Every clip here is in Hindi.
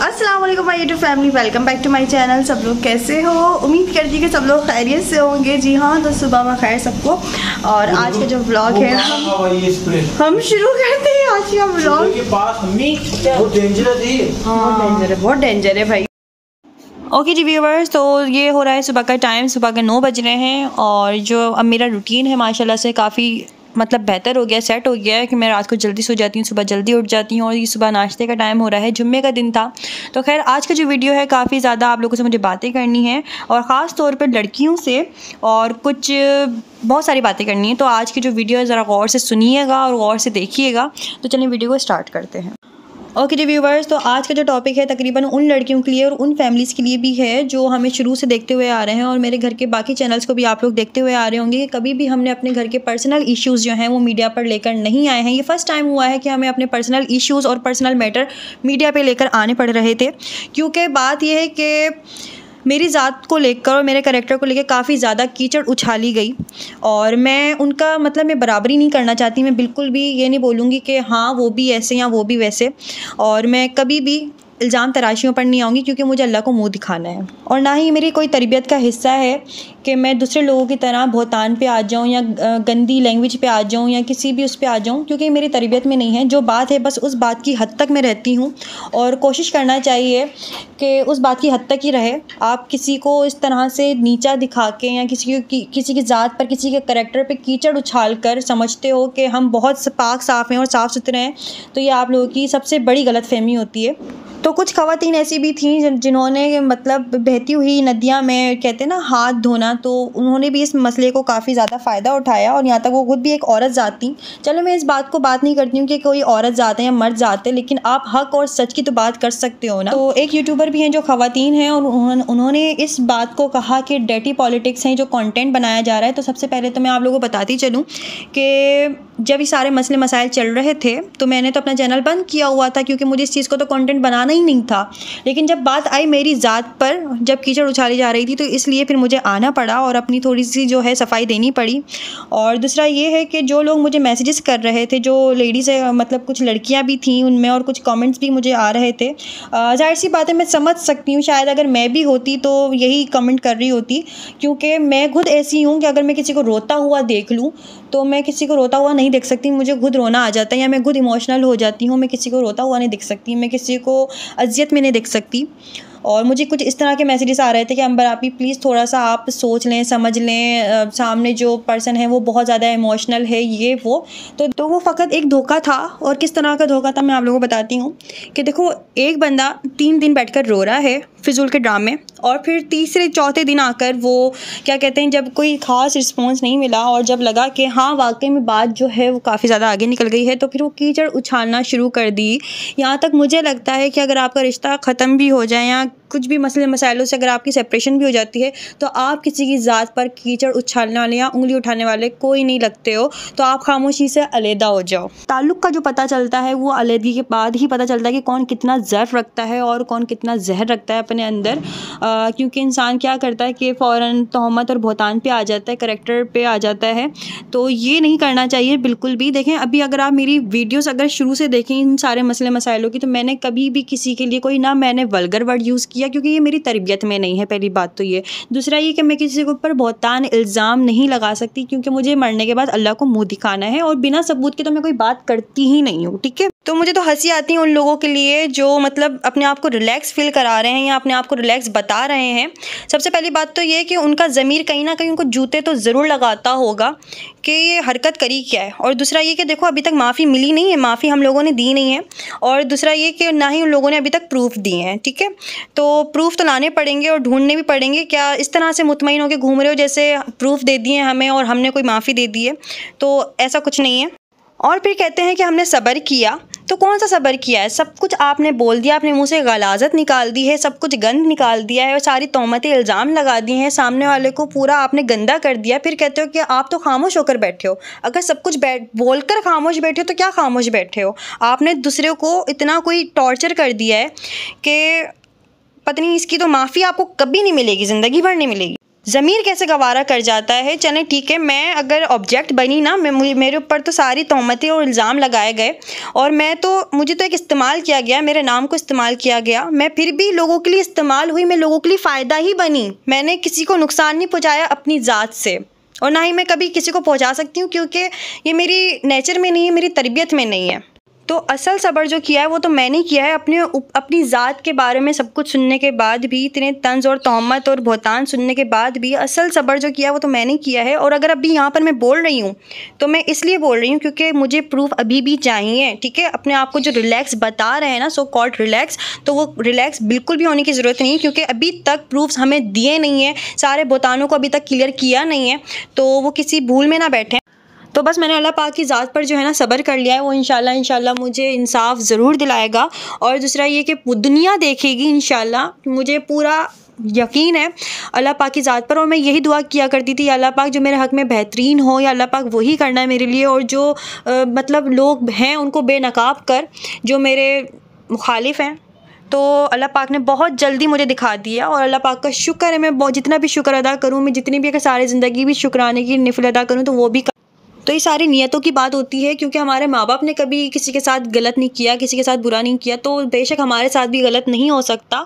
अस्सलाम वालेकुम my YouTube family, welcome back to my channel. सब लोग कैसे हो? उम्मीद करती हूँ कि सब लोग खैरियत से होंगे। जी हाँ, तो सुबह में खैर सबको। और आज का जो व्लॉग है हम शुरू करते हैं आज का व्लॉग। बहुत डेंजर है भाई। ओके जी व्यूवर्स, तो ये हो रहा है सुबह का टाइम, सुबह के 9 बज रहे हैं। और जो अब मेरा रूटीन है माशाल्लाह से काफ़ी मतलब बेहतर हो गया, सेट हो गया है कि मैं रात को जल्दी सो जाती हूँ, सुबह जल्दी उठ जाती हूँ। और ये सुबह नाश्ते का टाइम हो रहा है, जुम्मे का दिन था। तो खैर आज का जो वीडियो है काफ़ी ज़्यादा आप लोगों से मुझे बातें करनी है, और ख़ास तौर पर लड़कियों से, और कुछ बहुत सारी बातें करनी है। तो आज की जो वीडियो है ज़रा गौर से सुनिएगा और गौर से देखिएगा। तो चलिए वीडियो को स्टार्ट करते हैं। ओके जी व्यूवर्स, तो आज का जो टॉपिक है तकरीबन उन लड़कियों के लिए और उन फैमिलीज़ के लिए भी है जो हमें शुरू से देखते हुए आ रहे हैं, और मेरे घर के बाकी चैनल्स को भी आप लोग देखते हुए आ रहे होंगे कि कभी भी हमने अपने घर के पर्सनल इश्यूज़ जो हैं वो मीडिया पर लेकर नहीं आए हैं। ये फ़र्स्ट टाइम हुआ है कि हमें अपने पर्सनल इश्यूज़ और पर्सनल मैटर मीडिया पर लेकर आने पड़ रहे थे, क्योंकि बात यह है कि मेरी ज़ात को लेकर और मेरे करैक्टर को लेकर काफ़ी ज़्यादा कीचड़ उछाली गई। और मैं उनका मतलब मैं बराबरी नहीं करना चाहती। मैं बिल्कुल भी ये नहीं बोलूँगी कि हाँ वो भी ऐसे या वो भी वैसे, और मैं कभी भी इल्ज़ाम तराशियों पर नहीं आऊँगी, क्योंकि मुझे अल्लाह को मुँह दिखाना है। और ना ही मेरी कोई तरबियत का हिस्सा है कि मैं दूसरे लोगों की तरह बहुतान पे आ जाऊँ या गंदी लैंग्वेज पे आ जाऊँ या किसी भी उस पे आ जाऊँ, क्योंकि मेरी तरबियत में नहीं है। जो बात है बस उस बात की हद तक मैं रहती हूँ, और कोशिश करना चाहिए कि उस बात की हद तक ही रहे। आप किसी को इस तरह से नीचा दिखा के या किसी की ज़ात पर, किसी के करैक्टर पे कीचड़ उछाल कर समझते हो कि हम बहुत पाक साफ़ हैं और साफ़ सुथरे हैं, तो ये आप लोगों की सबसे बड़ी गलतफहमी होती है। तो कुछ ख़वातीन ऐसी भी थीं जिन्होंने मतलब बहती हुई नदियाँ में कहते हैं ना हाथ धोना, तो उन्होंने भी इस मसले को काफ़ी ज़्यादा फ़ायदा उठाया, और यहाँ तक वो खुद भी एक औरत ज़ात थी। चलो मैं इस बात को बात नहीं करती हूँ कि कोई औरत ज़ात है या मर्द ज़ात है, लेकिन आप हक़ और सच की तो बात कर सकते हो ना। तो एक यूट्यूबर भी हैं जो ख़वातीन हैं, और उन्होंने इस बात को कहा कि डर्टी पॉलिटिक्स हैं जो कंटेंट बनाया जा रहा है। तो सबसे पहले तो मैं आप लोगों को बताती चलूँ कि जब ये सारे मसले मसाइल चल रहे थे तो मैंने तो अपना चैनल बंद किया हुआ था, क्योंकि मुझे इस चीज़ को तो कंटेंट बनाना ही नहीं था। लेकिन जब बात आई मेरी ज़ात पर, जब कीचड़ उछाली जा रही थी, तो इसलिए फिर मुझे आना पड़ा और अपनी थोड़ी सी जो है सफाई देनी पड़ी। और दूसरा ये है कि जो लोग मुझे मैसेजेस कर रहे थे, जो लेडीज़ है मतलब कुछ लड़कियां भी थीं उनमें, और कुछ कमेंट्स भी मुझे आ रहे थे। जाहिर सी बात है मैं समझ सकती हूँ, शायद अगर मैं भी होती तो यही कमेंट कर रही होती, क्योंकि मैं खुद ऐसी हूँ कि अगर मैं किसी को रोता हुआ देख लूँ तो मैं किसी को रोता हुआ नहीं देख सकती। मुझे खुद रोना आ जाता है या मैं खुद इमोशनल हो जाती हूँ। मैं किसी को रोता हुआ नहीं देख सकती, मैं किसी को अज़ियत में नहीं देख सकती। और मुझे कुछ इस तरह के मैसेजेस आ रहे थे कि अंबर आपी प्लीज़ थोड़ा सा आप सोच लें, समझ लें, सामने जो पर्सन है वो बहुत ज़्यादा इमोशनल है, ये वो। तो वो फ़कत एक धोखा था। और किस तरह का धोखा था मैं आप लोगों को बताती हूँ कि देखो, एक बंदा 3 दिन बैठकर रो रहा है फिजूल के ड्रामे, और फिर तीसरे चौथे दिन आकर वो क्या कहते हैं, जब कोई ख़ास रिस्पॉन्स नहीं मिला और जब लगा कि हाँ वाकई में बात जो है वो काफ़ी ज़्यादा आगे निकल गई है, तो फिर वो कीचड़ उछालना शुरू कर दी। यहाँ तक मुझे लगता है कि अगर आपका रिश्ता ख़त्म भी हो जाए या कुछ भी मसले मसाइलों से अगर आपकी सेपरेशन भी हो जाती है, तो आप किसी की ज़ात पर कीचड़ उछालने वाले या उंगली उठाने वाले कोई नहीं लगते हो, तो आप खामोशी से अलहदा हो जाओ। ताल्लुक़ का जो पता चलता है वो अलहदगी के बाद ही पता चलता है कि कौन कितना ज़र्फ़ रखता है और कौन कितना जहर रखता है अपने अंदर। क्योंकि इंसान क्या करता है कि फ़ौरन तहमत और बहुतान पे आ जाता है, करैक्टर पे आ जाता है। तो ये नहीं करना चाहिए बिल्कुल भी। देखें, अभी अगर आप मेरी वीडियोस अगर शुरू से देखें इन सारे मसले मसाइलों की, तो मैंने कभी भी किसी के लिए कोई ना मैंने वल्गर वर्ड यूज़ किया, क्योंकि ये मेरी तरबियत में नहीं है, पहली बात तो ये। दूसरा ये कि मैं किसी के ऊपर बहुतान इल्ज़ाम नहीं लगा सकती, क्योंकि मुझे मरने के बाद अल्लाह को मुँह दिखाना है, और बिना सबूत के तो मैं कोई बात करती ही नहीं हूँ, ठीक है। तो मुझे तो हंसी आती है उन लोगों के लिए जो मतलब अपने आप को रिलैक्स फील करा रहे हैं या अपने आप को रिलैक्स बता रहे हैं। सबसे पहली बात तो ये कि उनका ज़मीर कहीं ना कहीं उनको जूते तो ज़रूर लगाता होगा कि ये हरकत करी क्या है। और दूसरा ये कि देखो, अभी तक माफ़ी मिली नहीं है, माफ़ी हम लोगों ने दी नहीं है। और दूसरा ये कि ना ही उन लोगों ने अभी तक प्रूफ दिए हैं, ठीक है। तो प्रूफ तो लाने पड़ेंगे और ढूंढने भी पड़ेंगे। क्या इस तरह से मुतमईन होकर घूम रहे हो जैसे प्रूफ दे दिए हमें और हमने कोई माफ़ी दे दी है? तो ऐसा कुछ नहीं है। और फिर कहते हैं कि हमने सब्र किया, तो कौन सा सब्र किया है? सब कुछ आपने बोल दिया, अपने मुंह से गलाजत निकाल दी है, सब कुछ गंद निकाल दिया है और सारी तोहमतें इल्ज़ाम लगा दिए हैं, सामने वाले को पूरा आपने गंदा कर दिया। फिर कहते हो कि आप तो खामोश होकर बैठे हो। अगर सब कुछ बोलकर खामोश बैठे हो तो क्या खामोश बैठे हो? आपने दूसरे को इतना कोई टॉर्चर कर दिया है कि पता नहीं, इसकी तो माफ़ी आपको कभी नहीं मिलेगी, ज़िंदगी भर नहीं मिलेगी। ज़मीर कैसे गवारा कर जाता है। चलें ठीक है, मैं अगर ऑब्जेक्ट बनी ना, मेरे ऊपर तो सारी तोहमतें और इल्ज़ाम लगाए गए और मुझे तो एक इस्तेमाल किया गया, मेरे नाम को इस्तेमाल किया गया। मैं फिर भी लोगों के लिए इस्तेमाल हुई, मैं लोगों के लिए फ़ायदा ही बनी। मैंने किसी को नुकसान नहीं पहुँचाया अपनी ज़ात से, और ना ही मैं कभी किसी को पहुँचा सकती हूँ, क्योंकि ये मेरी नेचर में नहीं है, मेरी तरबियत में नहीं है। तो असल सब्र जो किया है वो तो मैंने किया है। अपनी ज़ात के बारे में सब कुछ सुनने के बाद भी, इतने तंज़ और तोहमत और बहतान सुनने के बाद भी असल सब्र जो किया है वो तो मैंने किया है। और अगर अभी यहाँ पर मैं बोल रही हूँ तो मैं इसलिए बोल रही हूँ क्योंकि मुझे प्रूफ अभी भी चाहिए, ठीक है। अपने आप को जो रिलैक्स बता रहे हैं ना, सो कॉल्ड रिलैक्स, तो वो रिलैक्स बिल्कुल भी होने की ज़रूरत नहीं है, क्योंकि अभी तक प्रूफ्स हमें दिए नहीं है, सारे बहतानों को अभी तक क्लियर किया नहीं है, तो वो किसी भूल में ना बैठें। तो बस मैंने अल्लाह पाक की ज़ात पर जो है ना सब्र कर लिया है, वो इंशाल्लाह मुझे इंसाफ ज़रूर दिलाएगा। और दूसरा ये कि दुनिया देखेगी इंशाल्लाह, मुझे पूरा यकीन है अल्लाह पाक की ज़ात पर। और मैं यही दुआ किया करती थी, अल्लाह पाक जो मेरे हक़ में बेहतरीन हो, या अल्लाह पाक वही करना है मेरे लिए। और जो मतलब लोग हैं उनको बेनकाब कर, जो मेरे मुखालिफ हैं, तो अल्लाह पाक ने बहुत जल्दी मुझे दिखा दिया। और अल्लाह पाक का शुक्र है, मैं जितना भी शुक्र अदा करूँ, मैं जितनी भी अगर सारी ज़िंदगी भी शुक्राने की निफल अदा करूँ तो वो भी। तो ये सारी नियतों की बात होती है, क्योंकि हमारे माँ बाप ने कभी किसी के साथ गलत नहीं किया, किसी के साथ बुरा नहीं किया, तो बेशक हमारे साथ भी गलत नहीं हो सकता।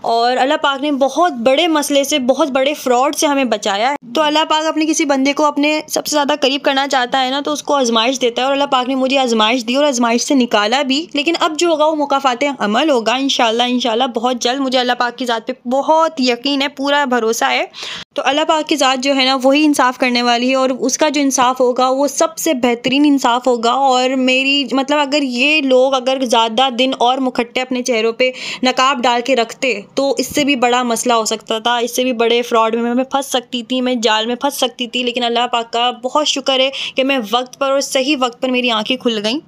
और अल्लाह पाक ने बहुत बड़े मसले से, बहुत बड़े फ्रॉड से हमें बचाया है। तो अल्लाह पाक अपने किसी बंदे को अपने सबसे ज़्यादा करीब करना चाहता है ना, तो उसको आजमाइश देता है। और अल्लाह पाक ने मुझे आजमाइश दी और आजमाइश से निकाला भी। लेकिन अब जो होगा वो मुकाफ़ात अमल होगा इंशाल्लाह बहुत जल्द। मुझे अल्लाह पाक की ज़ात पे बहुत यकीन है, पूरा भरोसा है। तो अल्लाह पाक की ज़ात जो है ना वही इंसाफ़ करने वाली है, और उसका जो इंसाफ़ होगा वो सबसे बेहतरीन इंसाफ होगा। और मेरी मतलब अगर ये लोग अगर ज़्यादा दिन और मुखट्टे अपने चेहरों पे नकाब डाल के रखते, तो इससे भी बड़ा मसला हो सकता था, इससे भी बड़े फ्रॉड में मैं फंस सकती थी, मैं जाल में फंस सकती थी। लेकिन अल्लाह पाक का बहुत शुक्र है कि मैं वक्त पर और सही वक्त पर मेरी आंखें खुल गईं।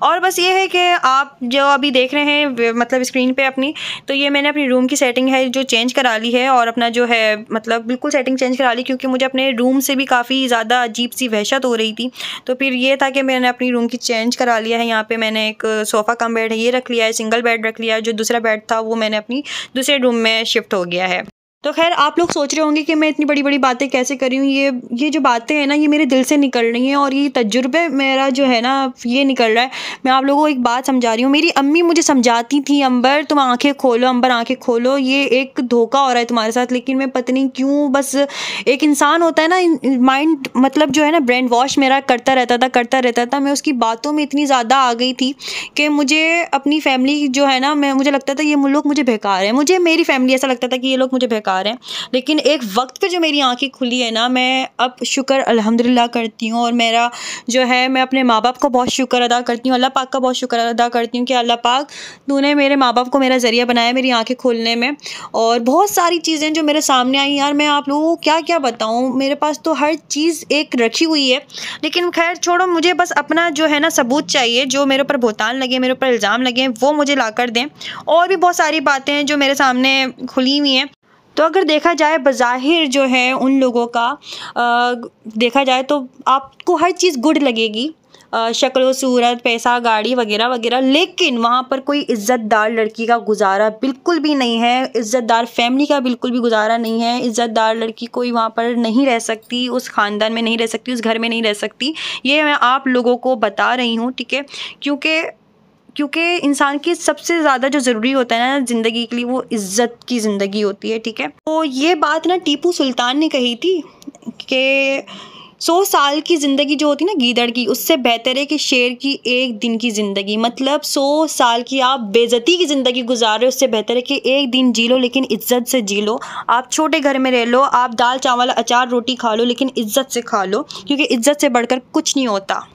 और बस ये है कि आप जो अभी देख रहे हैं मतलब स्क्रीन पे अपनी, तो ये मैंने अपनी रूम की सेटिंग है जो चेंज करा ली है, और अपना जो है मतलब बिल्कुल सेटिंग चेंज करा ली, क्योंकि मुझे अपने रूम से भी काफ़ी ज़्यादा अजीब सी वहशत हो रही थी। तो फिर ये था कि मैंने अपनी रूम की चेंज करा लिया है। यहाँ पे मैंने एक सोफ़ा कम बेड है ये रख लिया है, सिंगल बेड रख लिया है। जो दूसरा बेड था वो मैंने अपनी दूसरे रूम में शिफ्ट हो गया है। तो खैर आप लोग सोच रहे होंगे कि मैं इतनी बड़ी बड़ी बातें कैसे कर रही हूँ। ये जो बातें हैं ना, ये मेरे दिल से निकल रही हैं, और ये तजुर्बे मेरा जो है ना ये निकल रहा है। मैं आप लोगों को एक बात समझा रही हूँ। मेरी अम्मी मुझे समझाती थी, अंबर तुम आंखें खोलो, अंबर आंखें खोलो, ये एक धोखा हो रहा है तुम्हारे साथ। लेकिन मैं पता नहीं क्यों, बस एक इंसान होता है ना, माइंड मतलब जो है ना ब्रेन वॉश मेरा करता रहता था। मैं उसकी बातों में इतनी ज़्यादा आ गई थी कि मुझे अपनी फैमिली जो है ना, मुझे लगता था ये लोग मुझे बेकार है, मुझे मेरी फैमिली ऐसा लगता था कि ये लोग मुझे बेकार हैं। लेकिन एक वक्त पे जो मेरी आंखें खुली है ना, मैं अब शुक्र अल्हम्दुलिल्लाह करती हूँ। और मेरा जो है, मैं अपने माँ बाप का बहुत शुक्र अदा करती हूँ, अल्लाह पाक का बहुत शुक्र अदा करती हूँ कि अल्लाह पाक तूने मेरे माँ बाप को मेरा ज़रिया बनाया मेरी आंखें खोलने में। और बहुत सारी चीज़ें जो मेरे सामने आई यार, मैं आप लोगों को क्या क्या बताऊँ, मेरे पास तो हर चीज़ एक रखी हुई है। लेकिन खैर छोड़ो, मुझे बस अपना जो है ना सबूत चाहिए, जो मेरे ऊपर बहतान लगे, मेरे ऊपर इल्ज़ाम लगे, वो मुझे ला कर दें। और भी बहुत सारी बातें हैं जो मेरे सामने खुली हुई हैं। तो अगर देखा जाए बज़ाहिर जो है उन लोगों का देखा जाए तो आपको हर चीज़ गुड लगेगी, शक्ल सूरत, पैसा, गाड़ी वगैरह वगैरह। लेकिन वहाँ पर कोई इज़्ज़तदार लड़की का गुजारा बिल्कुल भी नहीं है, इज़्ज़तदार फैमिली का बिल्कुल भी गुजारा नहीं है। इज़्ज़तदार लड़की कोई वहाँ पर नहीं रह सकती, उस ख़ानदान में नहीं रह सकती, उस घर में नहीं रह सकती। ये मैं आप लोगों को बता रही हूँ, ठीक है। क्योंकि इंसान की सबसे ज़्यादा जो ज़रूरी होता है ना ज़िंदगी के लिए, वो इज़्ज़त की ज़िंदगी होती है, ठीक है। तो ये बात ना टीपू सुल्तान ने कही थी कि 100 साल की ज़िंदगी जो होती है ना गीदड़ की, उससे बेहतर है कि शेर की एक दिन की ज़िंदगी। मतलब 100 साल की आप बेइज्जती की ज़िंदगी गुजार रहे हो, उससे बेहतर है कि एक दिन जी लो लेकिन इज़्ज़त से जी लो। आप छोटे घर में रह लो, आप दाल चावल अचार रोटी खा लो, लेकिन इज़्ज़त से खा लो, क्योंकि इज़्ज़त से बढ़कर कुछ नहीं होता।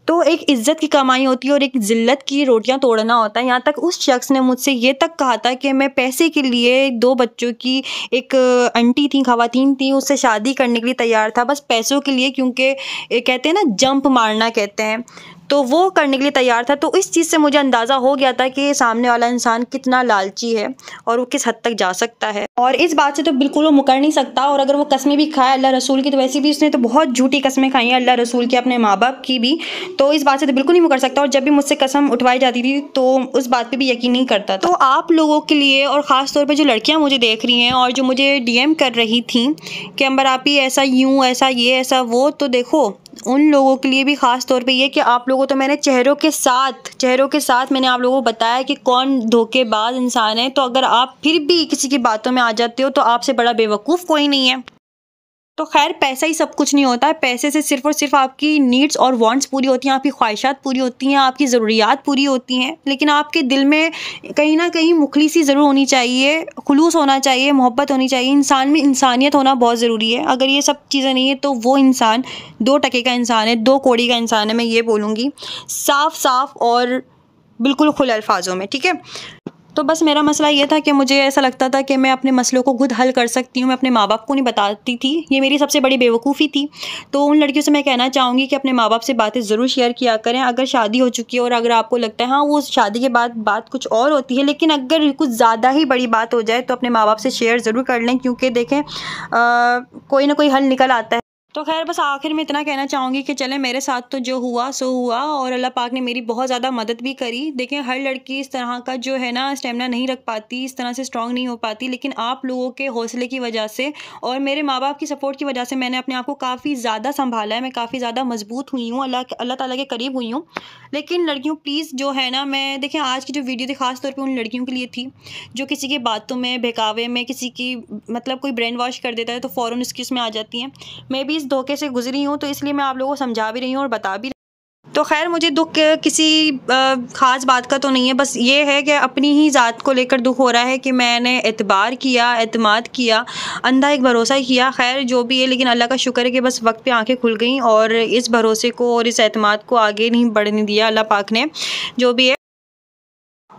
तो एक इज़्ज़त की कमाई होती है और एक ज़िल्लत की रोटियां तोड़ना होता है। यहाँ तक उस शख्स ने मुझसे ये तक कहा था कि मैं पैसे के लिए 2 बच्चों की एक आंटी थी, ख़वातीन थी, उससे शादी करने के लिए तैयार था, बस पैसों के लिए। क्योंकि कहते हैं ना जंप मारना कहते हैं, तो वो करने के लिए तैयार था। तो इस चीज़ से मुझे अंदाज़ा हो गया था कि सामने वाला इंसान कितना लालची है और वो किस हद तक जा सकता है, और इस बात से तो बिल्कुल वो मुकर नहीं सकता। और अगर वो कस्में भी खाए अल्लाह रसूल की, तो वैसे भी उसने तो बहुत झूठी कस्में खाई हैं अल्लाह रसूल की, अपने माँ बाप की भी, तो इस बात से तो बिल्कुल नहीं मुकर सकता। और जब भी मुझसे कसम उठवाई जाती थी तो उस बात पर भी यकीन नहीं करता था। तो आप लोगों के लिए, और ख़ास तौर पर जो लड़कियाँ मुझे देख रही हैं और जो मुझे DM कर रही थी कि अंबर आप ही ऐसा यूँ ऐसा ये ऐसा वो, तो देखो उन लोगों के लिए भी ख़ास तौर पे ये कि आप लोगों, तो मैंने चेहरों के साथ मैंने आप लोगों को बताया कि कौन धोखेबाज इंसान है। तो अगर आप फिर भी किसी की बातों में आ जाते हो तो आपसे बड़ा बेवकूफ़ कोई नहीं है। तो खैर, पैसा ही सब कुछ नहीं होता है। पैसे से सिर्फ़ और सिर्फ आपकी नीड्स और वांट्स पूरी होती हैं, आपकी ख्वाहिशात पूरी होती हैं, आपकी ज़रूरियात पूरी होती हैं, लेकिन आपके दिल में कहीं ना कहीं मुखलिसी ज़रूर होनी चाहिए, खुलूस होना चाहिए, मोहब्बत होनी चाहिए, इंसान में इंसानियत होना बहुत ज़रूरी है। अगर ये सब चीज़ें नहीं है तो वो इंसान 2 टके का इंसान है, 2 कौड़ी का इंसान है, मैं ये बोलूँगी साफ साफ और बिल्कुल खुले अल्फाजों में, ठीक है। तो बस मेरा मसला ये था कि मुझे ऐसा लगता था कि मैं अपने मसलों को खुद हल कर सकती हूँ, मैं अपने माँ बाप को नहीं बताती थी, ये मेरी सबसे बड़ी बेवकूफ़ी थी। तो उन लड़कियों से मैं कहना चाहूँगी कि अपने माँ बाप से बातें ज़रूर शेयर किया करें। अगर शादी हो चुकी है और अगर आपको लगता है हाँ वो शादी के बाद बात कुछ और होती है, लेकिन अगर कुछ ज़्यादा ही बड़ी बात हो जाए तो अपने माँ बाप से शेयर ज़रूर कर लें, क्योंकि देखें कोई ना कोई हल निकल आता है। तो खैर, बस आखिर में इतना कहना चाहूँगी कि चलें, मेरे साथ तो जो हुआ सो हुआ, और अल्लाह पाक ने मेरी बहुत ज़्यादा मदद भी करी। देखें, हर लड़की इस तरह का जो है ना स्टेमिना नहीं रख पाती, इस तरह से स्ट्रांग नहीं हो पाती, लेकिन आप लोगों के हौसले की वजह से और मेरे माँ बाप की सपोर्ट की वजह से मैंने अपने आप को काफ़ी ज़्यादा संभाला है। मैं काफ़ी ज़्यादा मजबूत हुई हूँ, अल्लाह ताला के करीब हुई हूँ। लेकिन लड़कियों प्लीज़ जो है ना, मैं देखें आज की जो वीडियो थी ख़ास तौर पर उन लड़कियों के लिए थी जो किसी की बातों में, बहकावे में, किसी की मतलब कोई ब्रेन वॉश कर देता है तो फ़ौरन उसकी उसमें आ जाती हैं। मैं भी इस धोखे से गुजरी हूँ, तो इसलिए मैं आप लोगों को समझा भी रही हूँ और बता भी रही हूँ। तो खैर, मुझे दुख किसी ख़ास बात का तो नहीं है, बस ये है कि अपनी ही ज़ात को लेकर दुख हो रहा है कि मैंने एतबार किया, एतमाद किया, अंधा एक भरोसा ही किया। खैर जो भी है, लेकिन अल्लाह का शुक्र है कि बस वक्त पे आंखें खुल गईं और इस भरोसे को और इस एतमाद को आगे नहीं बढ़ने दिया अल्लाह पाक ने, जो भी है।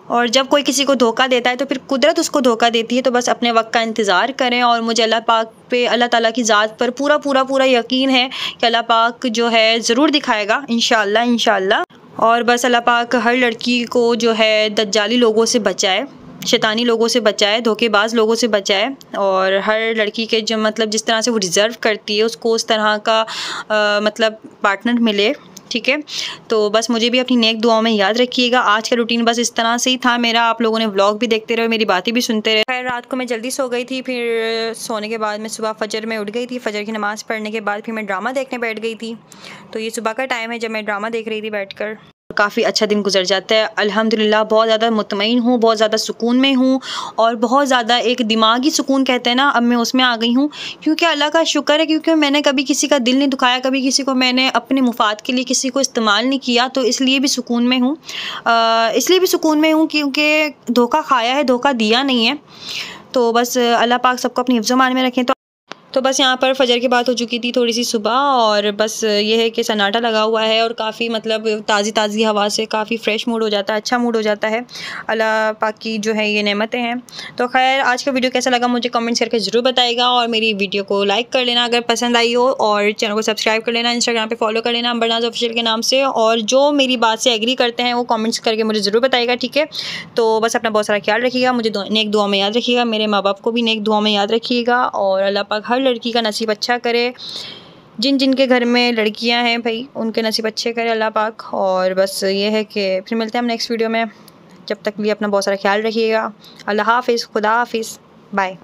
और जब कोई किसी को धोखा देता है तो फिर कुदरत उसको धोखा देती है। तो बस अपने वक्त का इंतज़ार करें, और मुझे अल्लाह पाक पे, अल्लाह ताला की ज़ात पर पूरा यकीन है कि अल्लाह पाक जो है ज़रूर दिखाएगा, इंशाअल्लाह। और बस अल्लाह पाक हर लड़की को जो है दज्जाली लोगों से बचाए, शैतानी लोगों से बचाए, धोखेबाज लोगों से बचाए, और हर लड़की के जो मतलब जिस तरह से वो डिज़र्व करती है उसको उस तरह का मतलब पार्टनर मिले, ठीक है। तो बस मुझे भी अपनी नेक दुआओं में याद रखिएगा। आज का रूटीन बस इस तरह से ही था मेरा। आप लोगों ने व्लॉग भी देखते रहे, मेरी बातें भी सुनते रहे। खैर, रात को मैं जल्दी सो गई थी, फिर सोने के बाद मैं सुबह फजर में उठ गई थी। फजर की नमाज़ पढ़ने के बाद फिर मैं ड्रामा देखने बैठ गई थी। तो ये सुबह का टाइम है जब मैं ड्रामा देख रही थी बैठकर। काफ़ी अच्छा दिन गुजर जाता है अल्हम्दुलिल्लाह। बहुत ज़्यादा मुतमईन हूँ, बहुत ज़्यादा सुकून में हूँ, और बहुत ज़्यादा एक दिमागी सुकून कहते हैं ना, अब मैं उसमें आ गई हूँ, क्योंकि अल्लाह का शुक्र है, क्योंकि मैंने कभी किसी का दिल नहीं दुखाया, कभी किसी को मैंने अपने मुफाद के लिए किसी को इस्तेमाल नहीं किया। तो इसलिए भी सुकून में हूँ, क्योंकि धोखा खाया है, धोखा दिया नहीं है। तो बस अल्लाह पाक सबको अपनी हिफ्ज़ मान में रखें। तो बस यहाँ पर फजर की बात हो चुकी थी थोड़ी सी सुबह, और बस ये है कि सन्नाटा लगा हुआ है और काफ़ी मतलब ताज़ी हवा से काफ़ी फ़्रेश मूड हो जाता है, अच्छा मूड हो जाता है। अल्लाह पाक की जो है ये नेमतें हैं। तो खैर, आज का वीडियो कैसा लगा मुझे कमेंट्स करके ज़रूर बताइएगा, और मेरी वीडियो को लाइक कर लेना अगर पसंद आई हो, और चैनल को सब्सक्राइब कर लेना, इंस्टाग्राम पर फॉलो कर लेना अंबरनाज़ ऑफिशियल के नाम से। और जो मेरी बात से एग्री करते हैं वो कॉमेंट्स करके मुझे ज़रूर बताइएगा, ठीक है। तो बस अपना बहुत सारा ख्याल रखिएगा, मुझे नेक दुआ में याद रखिएगा, मेरे माँ बाप को भी नेक दुआ में याद रखिएगा, और अल्लाह पाक हर लड़की का नसीब अच्छा करे। जिन के घर में लड़कियां हैं भाई, उनके नसीब अच्छे करे अल्लाह पाक। और बस ये है कि फिर मिलते हैं हम नेक्स्ट वीडियो में। जब तक भी अपना बहुत सारा ख्याल रखिएगा। अल्लाह हाफ़िज़, खुदा हाफ़िज़, बाय।